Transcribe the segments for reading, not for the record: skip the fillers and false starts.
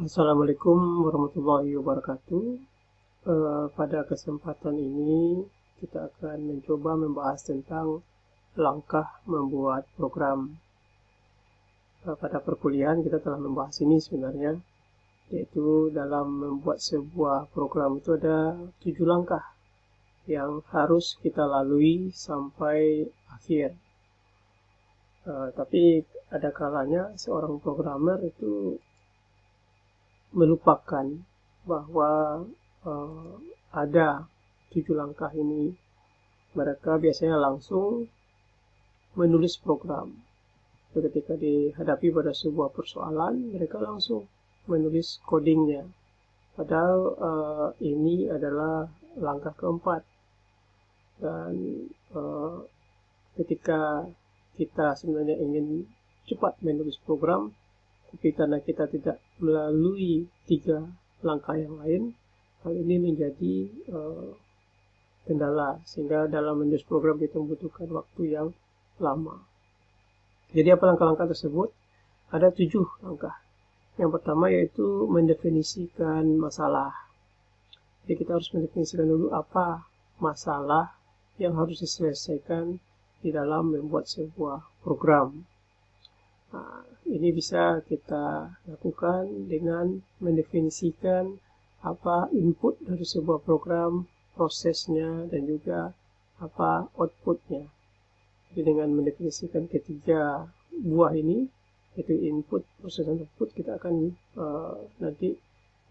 Assalamualaikum warahmatullahi wabarakatuh. Pada kesempatan ini kita akan mencoba membahas tentang langkah membuat program. Pada perkuliahan kita telah membahas ini sebenarnya, yaitu dalam membuat sebuah program itu ada 7 langkah yang harus kita lalui sampai akhir. Tapi ada kalanya seorang programmer itu melupakan bahwa ada 7 langkah ini. Mereka biasanya langsung menulis program. Ketika dihadapi pada sebuah persoalan, mereka langsung menulis codingnya. Padahal ini adalah langkah keempat. Dan ketika kita sebenarnya ingin cepat menulis program, tapi karena kita tidak melalui 3 langkah yang lain, hal ini menjadi kendala, sehingga dalam menulis program kita membutuhkan waktu yang lama. Jadi apa langkah-langkah tersebut? Ada 7 langkah. Yang pertama yaitu mendefinisikan masalah. Jadi kita harus mendefinisikan dulu apa masalah yang harus diselesaikan di dalam membuat sebuah program. Nah, ini bisa kita lakukan dengan mendefinisikan apa input dari sebuah program, prosesnya, dan juga apa outputnya. Jadi dengan mendefinisikan ketiga buah ini, yaitu input, proses, dan output, kita akan nanti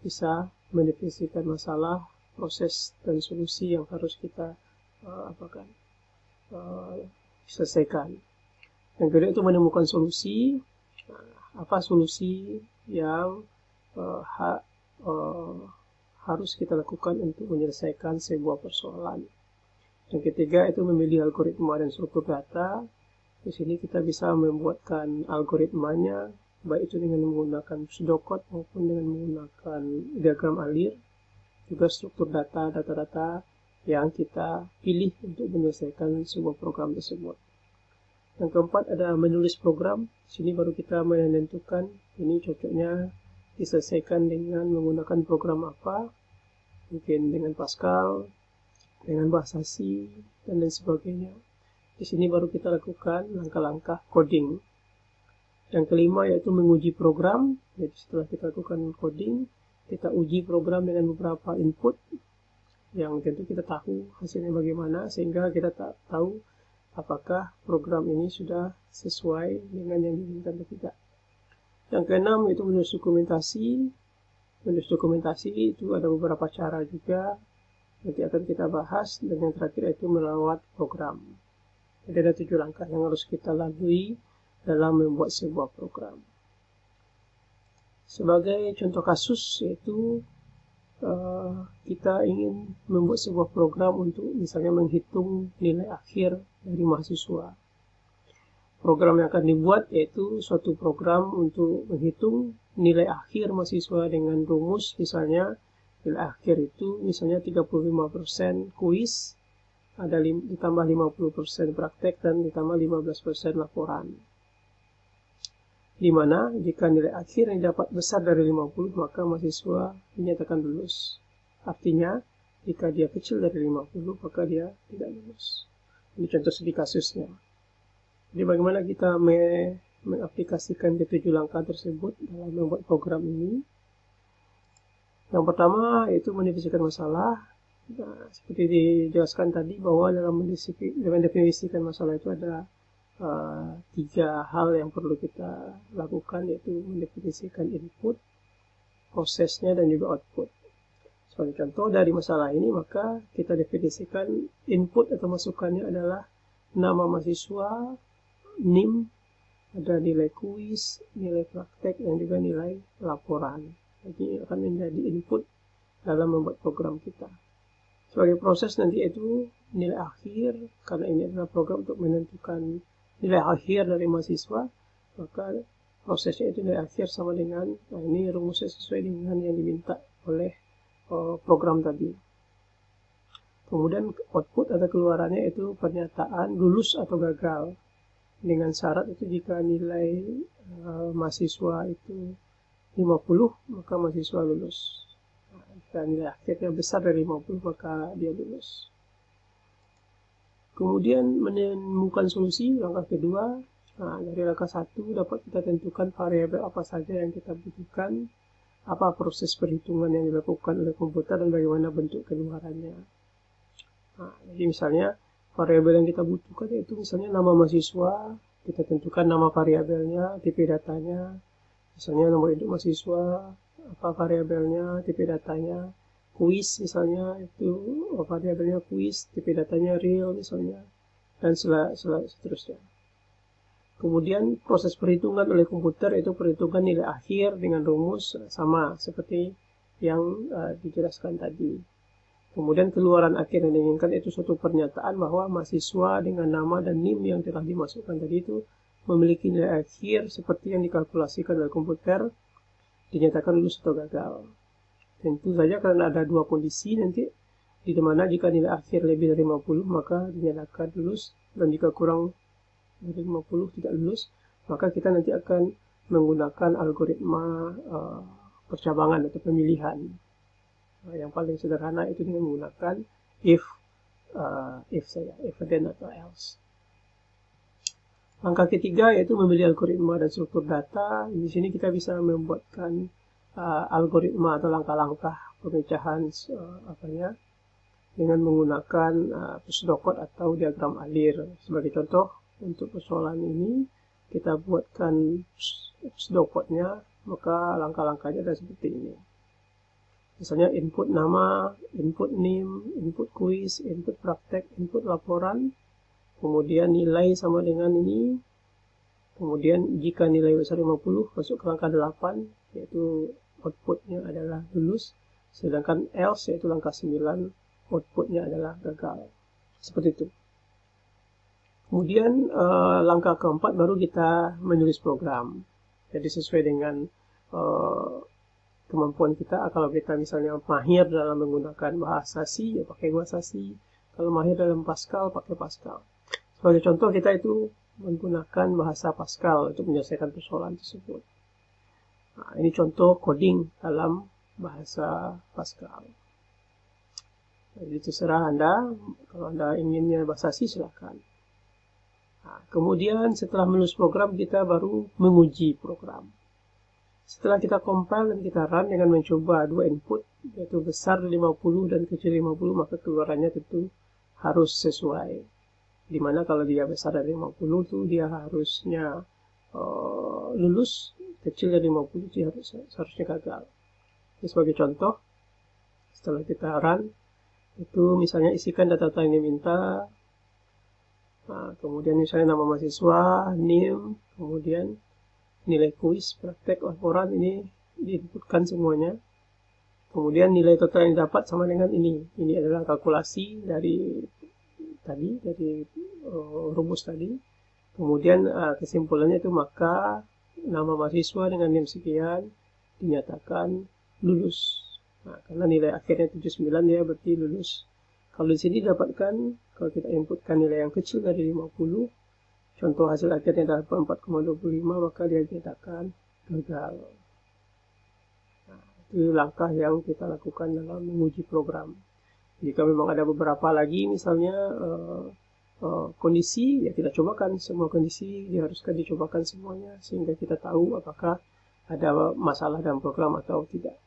bisa mendefinisikan masalah, proses, dan solusi yang harus kita selesaikan. Yang kedua itu menemukan solusi. Apa solusi yang harus kita lakukan untuk menyelesaikan sebuah persoalan. Yang ketiga itu memilih algoritma dan struktur data. Di sini kita bisa membuatkan algoritmanya, baik itu dengan menggunakan pseudocode maupun dengan menggunakan diagram alir. Juga struktur data-data yang kita pilih untuk menyelesaikan sebuah program tersebut. Yang keempat ada menulis program. Di sini baru kita menentukan ini cocoknya diselesaikan dengan menggunakan program apa. Mungkin dengan Pascal, dengan bahasa C, dan lain sebagainya. Di sini baru kita lakukan langkah-langkah coding. Yang kelima yaitu menguji program. Jadi setelah kita lakukan coding, kita uji program dengan beberapa input yang tentu kita tahu hasilnya bagaimana, sehingga kita tahu apakah program ini sudah sesuai dengan yang diinginkan atau tidak. Yang keenam itu menulis dokumentasi. Menulis dokumentasi itu ada beberapa cara juga, nanti akan kita bahas. Dan yang terakhir itu melawat program. Jadi ada 7 langkah yang harus kita lalui dalam membuat sebuah program. Sebagai contoh kasus yaitu kita ingin membuat sebuah program untuk misalnya menghitung nilai akhir dari mahasiswa. Program yang akan dibuat yaitu suatu program untuk menghitung nilai akhir mahasiswa dengan rumus misalnya nilai akhir itu misalnya 35% kuis, ada ditambah 50% praktek, dan ditambah 15% laporan. Di mana jika nilai akhir yang dapat besar dari 50, maka mahasiswa dinyatakan lulus. Artinya, jika dia kecil dari 50, maka dia tidak lulus. Ini contoh studi kasusnya. Jadi bagaimana kita mengaplikasikan ketujuh langkah tersebut dalam membuat program ini? Yang pertama yaitu mendefinisikan masalah. Nah, seperti dijelaskan tadi bahwa dalam mendefinisikan masalah itu ada 3 hal yang perlu kita lakukan, yaitu mendefinisikan input, prosesnya, dan juga output. Sebagai contoh dari masalah ini, maka kita definisikan input atau masukannya adalah nama mahasiswa, NIM, ada nilai kuis, nilai praktek, dan juga nilai laporan. Jadi akan menjadi input dalam membuat program kita. Sebagai proses nanti itu nilai akhir, karena ini adalah program untuk menentukan nilai akhir dari mahasiswa, maka prosesnya itu nilai akhir sama dengan, nah ini rumusnya sesuai dengan yang diminta oleh program tadi. Kemudian output atau keluarannya itu pernyataan lulus atau gagal. Dengan syarat itu jika nilai mahasiswa itu 50, maka mahasiswa lulus. Jika nilai akhirnya besar dari 50, maka dia lulus. Kemudian menemukan solusi, langkah kedua. Dari langkah 1 dapat kita tentukan variabel apa saja yang kita butuhkan, apa proses perhitungan yang dilakukan oleh komputer, dan bagaimana bentuk keluarannya. Jadi misalnya variabel yang kita butuhkan yaitu misalnya nama mahasiswa, kita tentukan nama variabelnya, tipe datanya, misalnya nomor induk mahasiswa, apa variabelnya, tipe datanya, kuis misalnya, itu variabelnya kuis, tipe datanya real misalnya, dan seterusnya. Kemudian proses perhitungan oleh komputer itu perhitungan nilai akhir dengan rumus sama seperti yang dijelaskan tadi. Kemudian keluaran akhir yang diinginkan itu suatu pernyataan bahwa mahasiswa dengan nama dan NIM yang telah dimasukkan tadi itu memiliki nilai akhir seperti yang dikalkulasikan oleh komputer, dinyatakan lulus atau gagal. Tentu saja karena ada dua kondisi nanti, di mana jika nilai akhir lebih dari 50 maka dinyatakan lulus, dan jika kurang dari 50 tidak lulus, maka kita nanti akan menggunakan algoritma percabangan atau pemilihan. Yang paling sederhana itu dengan menggunakan if then atau else. Langkah ketiga yaitu memilih algoritma dan struktur data. Di sini kita bisa membuatkan algoritma atau langkah-langkah pemecahan dengan menggunakan pseudocode atau diagram alir. Sebagai contoh, untuk persoalan ini kita buatkan pseudocode-nya, maka langkah-langkahnya adalah seperti ini. Misalnya input nama, input name, input kuis, input praktek, input laporan, kemudian nilai sama dengan ini, kemudian jika nilai besar 50 masuk ke langkah 8, yaitu outputnya adalah lulus, sedangkan else yaitu langkah 9, outputnya adalah gagal. Seperti itu. Kemudian langkah keempat baru kita menulis program. Jadi sesuai dengan kemampuan kita. Kalau kita misalnya mahir dalam menggunakan bahasa C, ya pakai bahasa C. Kalau mahir dalam Pascal, pakai Pascal. Sebagai contoh, kita itu menggunakan bahasa Pascal untuk menyelesaikan persoalan tersebut. Ini contoh coding dalam bahasa Pascal. Jadi terserah Anda, kalau Anda inginnya bahasa C, silakan. Kemudian setelah menulis program, kita baru menguji program. Setelah kita compile dan kita run dengan mencoba dua input, yaitu besar 50 dan kecil 50, maka keluarannya tentu harus sesuai. Dimana kalau dia besar dari 50 itu dia harusnya lulus, kecil dari 50 dia harusnya gagal. Jadi sebagai contoh, setelah kita run, itu misalnya isikan data-data yang diminta, kemudian misalnya nama mahasiswa, NIM, kemudian nilai kuis, praktek, laporan, ini diinputkan semuanya. Kemudian nilai total yang didapat sama dengan ini. Ini adalah kalkulasi dari rumus tadi. Kemudian kesimpulannya itu maka nama mahasiswa dengan NIM sekian dinyatakan lulus. Karena nilai akhirnya 79 dia berarti lulus. Kalau di sini dapatkan, kalau kita inputkan nilai yang kecil dari 50, contoh hasil akhirnya adalah 4,25, maka dia dinyatakan gagal. Itu langkah yang kita lakukan dalam menguji program. Jika memang ada beberapa lagi, misalnya kondisi, ya kita cobakan semua kondisi, diharuskan dicobakan semuanya, sehingga kita tahu apakah ada masalah dalam program atau tidak.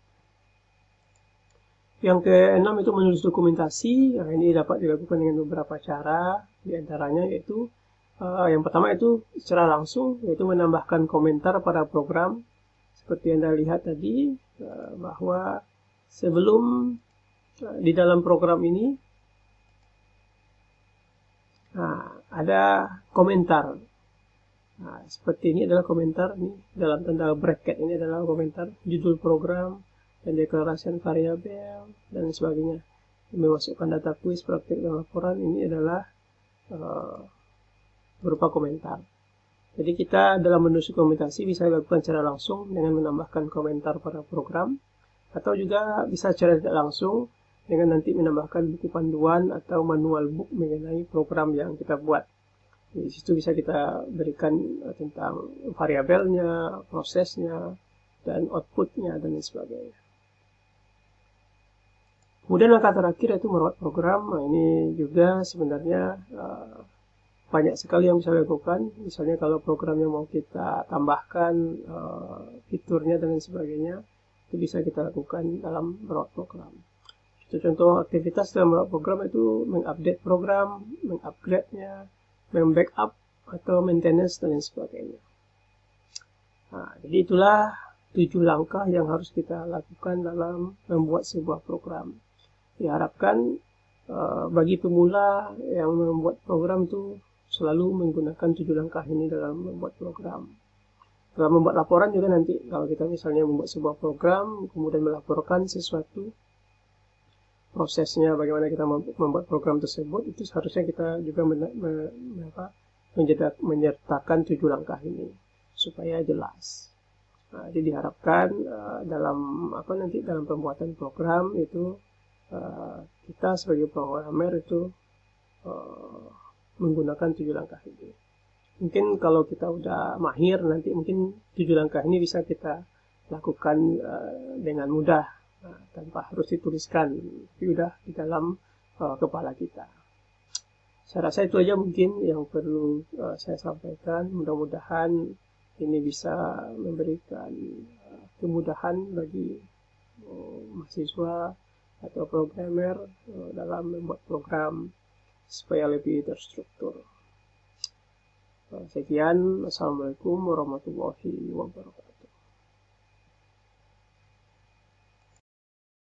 Yang keenam itu menulis dokumentasi. Ini dapat dilakukan dengan beberapa cara, diantaranya yaitu yang pertama itu secara langsung, yaitu menambahkan komentar pada program. Seperti yang Anda lihat tadi, bahwa sebelum di dalam program ini ada komentar. Seperti ini adalah komentar, ini dalam tanda bracket ini adalah komentar judul program dan deklarasian variabel dan sebagainya. Memasukkan data kuis, praktik, dan laporan, ini adalah berupa komentar. Jadi kita dalam menulis dokumentasi bisa dilakukan secara langsung dengan menambahkan komentar pada program, atau juga bisa secara tidak langsung dengan nanti menambahkan buku panduan atau manual book mengenai program yang kita buat. Di situ bisa kita berikan tentang variabelnya, prosesnya, dan outputnya dan lain sebagainya. Kemudian langkah terakhir yaitu merawat program. Nah, ini juga sebenarnya banyak sekali yang bisa dilakukan. Misalnya kalau programnya mau kita tambahkan fiturnya dan lain sebagainya, itu bisa kita lakukan dalam merawat program. Contoh aktivitas dalam merawat program itu mengupdate program, mengupgrade-nya, membackup atau maintenance dan lain sebagainya. Nah, jadi itulah 7 langkah yang harus kita lakukan dalam membuat sebuah program. Diharapkan bagi pemula yang membuat program itu selalu menggunakan 7 langkah ini dalam membuat program. Dalam membuat laporan juga nanti, kalau kita misalnya membuat sebuah program, kemudian melaporkan sesuatu, prosesnya bagaimana kita membuat program tersebut, itu seharusnya kita juga menyertakan 7 langkah ini supaya jelas. Nah, jadi diharapkan dalam pembuatan program itu kita sebagai programmer itu menggunakan 7 langkah ini. Mungkin kalau kita udah mahir nanti mungkin 7 langkah ini bisa kita lakukan dengan mudah tanpa harus dituliskan, tapi udah di dalam kepala kita. Saya rasa itu aja mungkin yang perlu saya sampaikan. Mudah-mudahan ini bisa memberikan kemudahan bagi mahasiswa atau programmer dalam membuat program supaya lebih terstruktur. Sekian, Assalamualaikum warahmatullahi wabarakatuh.